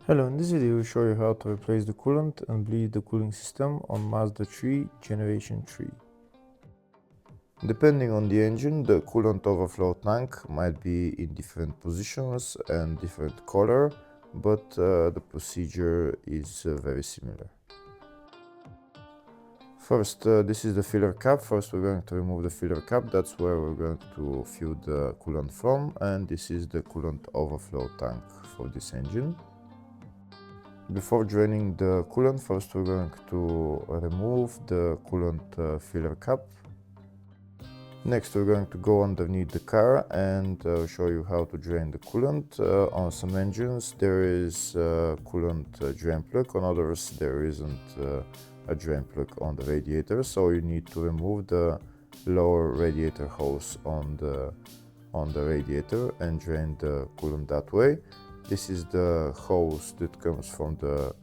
Hello, in this video we will show you how to replace the coolant and bleed the cooling system on Mazda 3 Generation 3. Depending on the engine, the coolant overflow tank might be in different positions and different color, but the procedure is very similar. First, this is the filler cap. First we're going to remove the filler cap, that's where we're going to fill the coolant from, and this is the coolant overflow tank for this engine. Before draining the coolant, first we're going to remove the coolant filler cap. Next we're going to go underneath the car and show you how to drain the coolant. On some engines there is a coolant drain plug, on others there isn't a drain plug on the radiator, so you need to remove the lower radiator hose on the radiator and drain the coolant that way. This is the hose that comes from the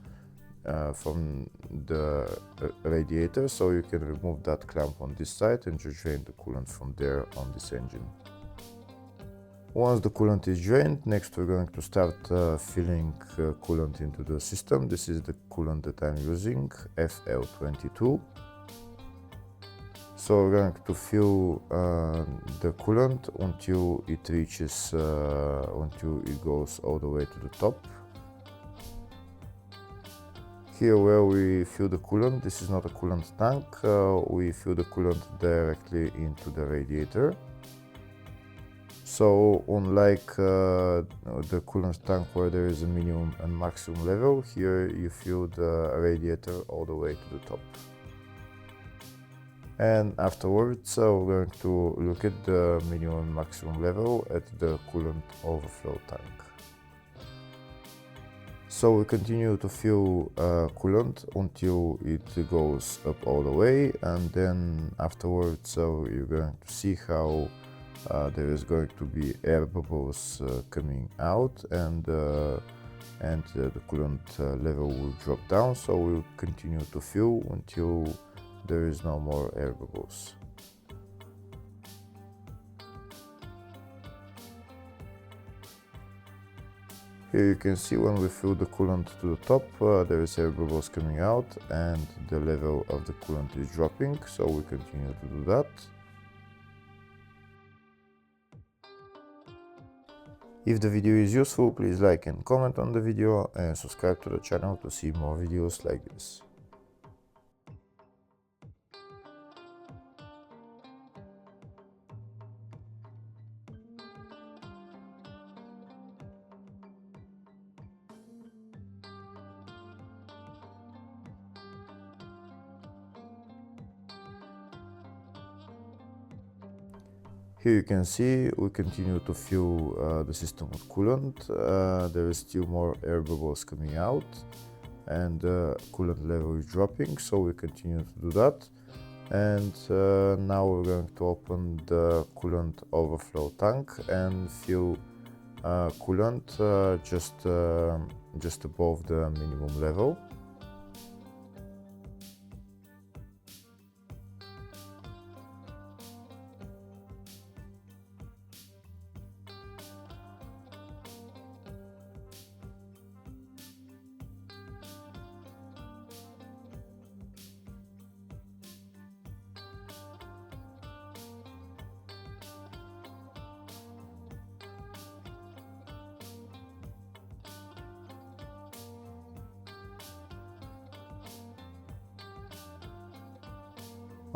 radiator, so you can remove that clamp on this side and just drain the coolant from there on this engine. Once the coolant is drained, next we're going to start filling coolant into the system. This is the coolant that I'm using, FL22. So we're going to fill the coolant until it reaches, until it goes all the way to the top. Here where we fill the coolant, this is not a coolant tank, we fill the coolant directly into the radiator. So unlike the coolant tank where there is a minimum and maximum level, here you fill the radiator all the way to the top. And afterwards we're going to look at the minimum and maximum level at the coolant overflow tank. So we continue to fill coolant until it goes up all the way, and then afterwards you're going to see how there is going to be air bubbles coming out, and the coolant level will drop down. So we'll continue to fill until there is no more air bubbles. Here you can see when we fill the coolant to the top, there is air bubbles coming out and the level of the coolant is dropping, so we continue to do that. If the video is useful, please like and comment on the video and subscribe to the channel to see more videos like this. Here you can see we continue to fill the system with coolant. There is still more air bubbles coming out and the coolant level is dropping, so we continue to do that. And now we're going to open the coolant overflow tank and fill coolant just above the minimum level.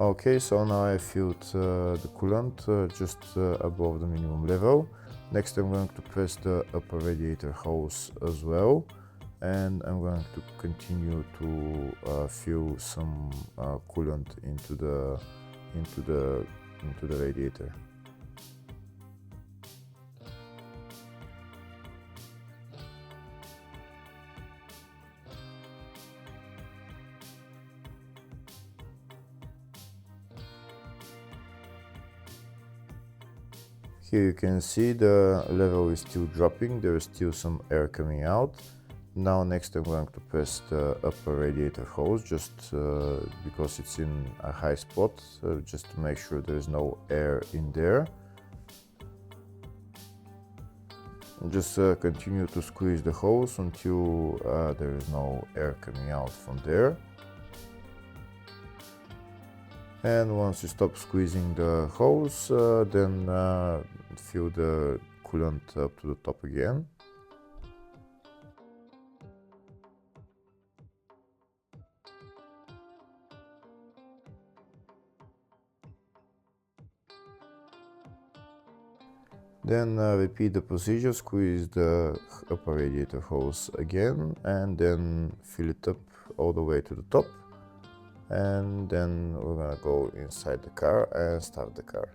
Okay, so now I filled the coolant just above the minimum level. Next I'm going to press the upper radiator hose as well, and I'm going to continue to fill some coolant into the radiator. Here you can see the level is still dropping, there is still some air coming out. Now next I'm going to press the upper radiator hose just because it's in a high spot, just to make sure there is no air in there. Just continue to squeeze the hose until there is no air coming out from there. And once you stop squeezing the hose, then fill the coolant up to the top again. Then repeat the procedure, squeeze the upper radiator hose again, and then fill it up all the way to the top. And then we're gonna go inside the car and start the car.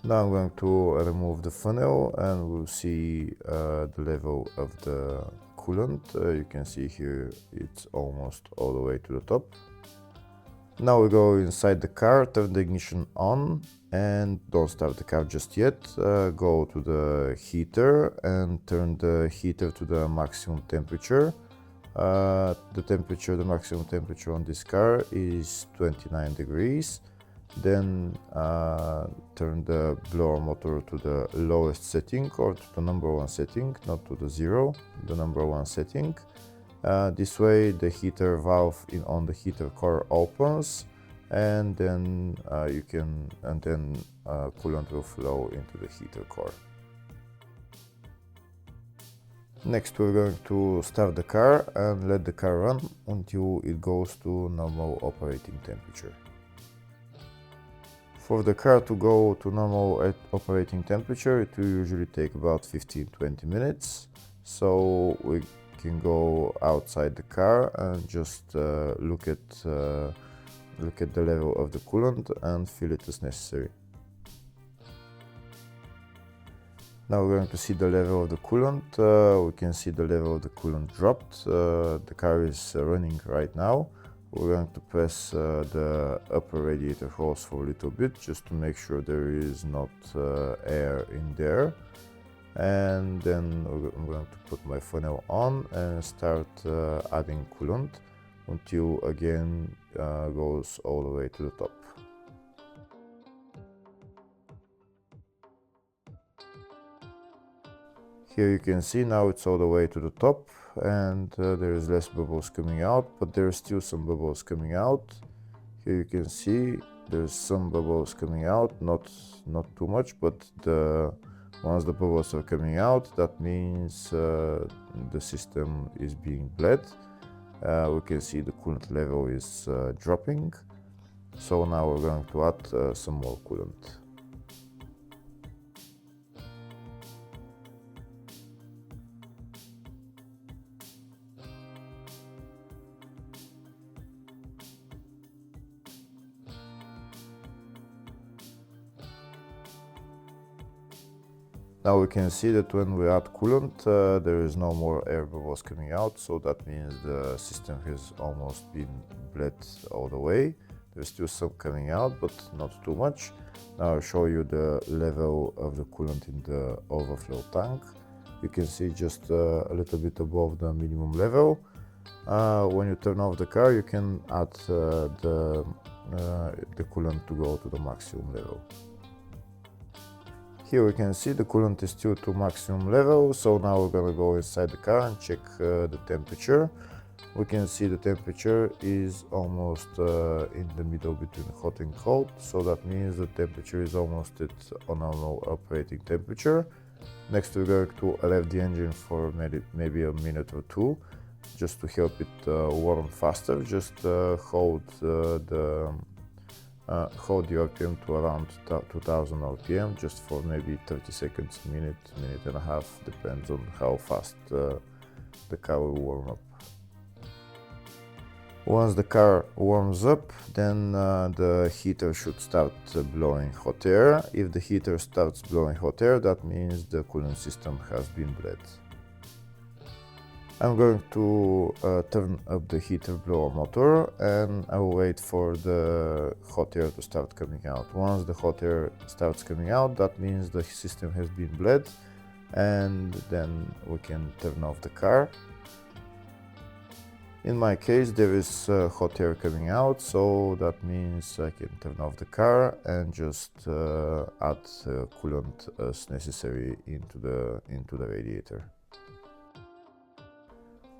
Now I'm going to remove the funnel and we'll see the level of the coolant. You can see here it's almost all the way to the top. Now we go inside the car, turn the ignition on and don't start the car just yet. Go to the heater and turn the heater to the maximum temperature. The maximum temperature on this car is 29 degrees. Then turn the blower motor to the lowest setting or to the number one setting, not to the 0, the number one setting. This way the heater valve on the heater core opens, and then coolant will flow into the heater core. Next we're going to start the car and let the car run until it goes to normal operating temperature. For the car to go to normal operating temperature, it will usually take about 15-20 minutes. So we can go outside the car and just look at the level of the coolant and fill it as necessary. Now we're going to see the level of the coolant. We can see the level of the coolant dropped. The car is running right now. We're going to press the upper radiator hose for a little bit just to make sure there is not air in there. And then I'm going to put my funnel on and start adding coolant until again goes all the way to the top. Here you can see now it's all the way to the top and there is less bubbles coming out, but there are still some bubbles coming out. Here you can see there's some bubbles coming out, not too much, but once the bubbles are coming out, that means the system is being bled. We can see the coolant level is dropping. So now we're going to add some more coolant. Now we can see that when we add coolant, there is no more air bubbles coming out, so that means the system has almost been bled all the way. There's still some coming out, but not too much. Now I'll show you the level of the coolant in the overflow tank. You can see just a little bit above the minimum level. When you turn off the car, you can add the coolant to go to the maximum level. Here we can see the coolant is still to maximum level, so now we're gonna go inside the car and check the temperature. We can see the temperature is almost in the middle between hot and cold, so that means the temperature is almost at a normal operating temperature. Next we're going to rev the engine for maybe a minute or two, just to help it warm faster. Just hold the RPM to around 2000 RPM, just for maybe 30 seconds, minute and a half, depends on how fast the car will warm up. Once the car warms up, then the heater should start blowing hot air. If the heater starts blowing hot air, that means the coolant system has been bled. I'm going to turn up the heater blower motor, and I will wait for the hot air to start coming out. Once the hot air starts coming out, that means the system has been bled, and then we can turn off the car. In my case, there is hot air coming out, so that means I can turn off the car and just add coolant as necessary into the radiator.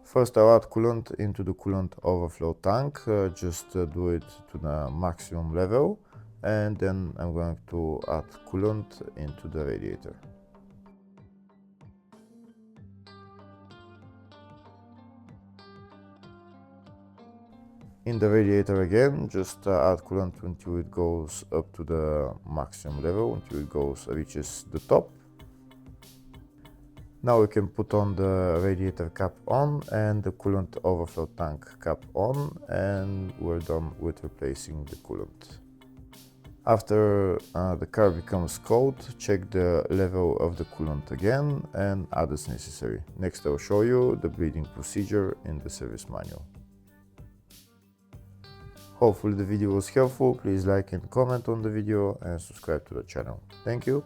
First, I'll add coolant into the coolant overflow tank, just do it to the maximum level, and then I'm going to add coolant into the radiator. In the radiator again, just add coolant until it goes up to the maximum level, until it reaches the top. Now we can put on the radiator cap on and the coolant overflow tank cap on, and we're done with replacing the coolant. After the car becomes cold, check the level of the coolant again and add as necessary. Next, I'll show you the bleeding procedure in the service manual. Hopefully the video was helpful. Please like and comment on the video and subscribe to the channel. Thank you.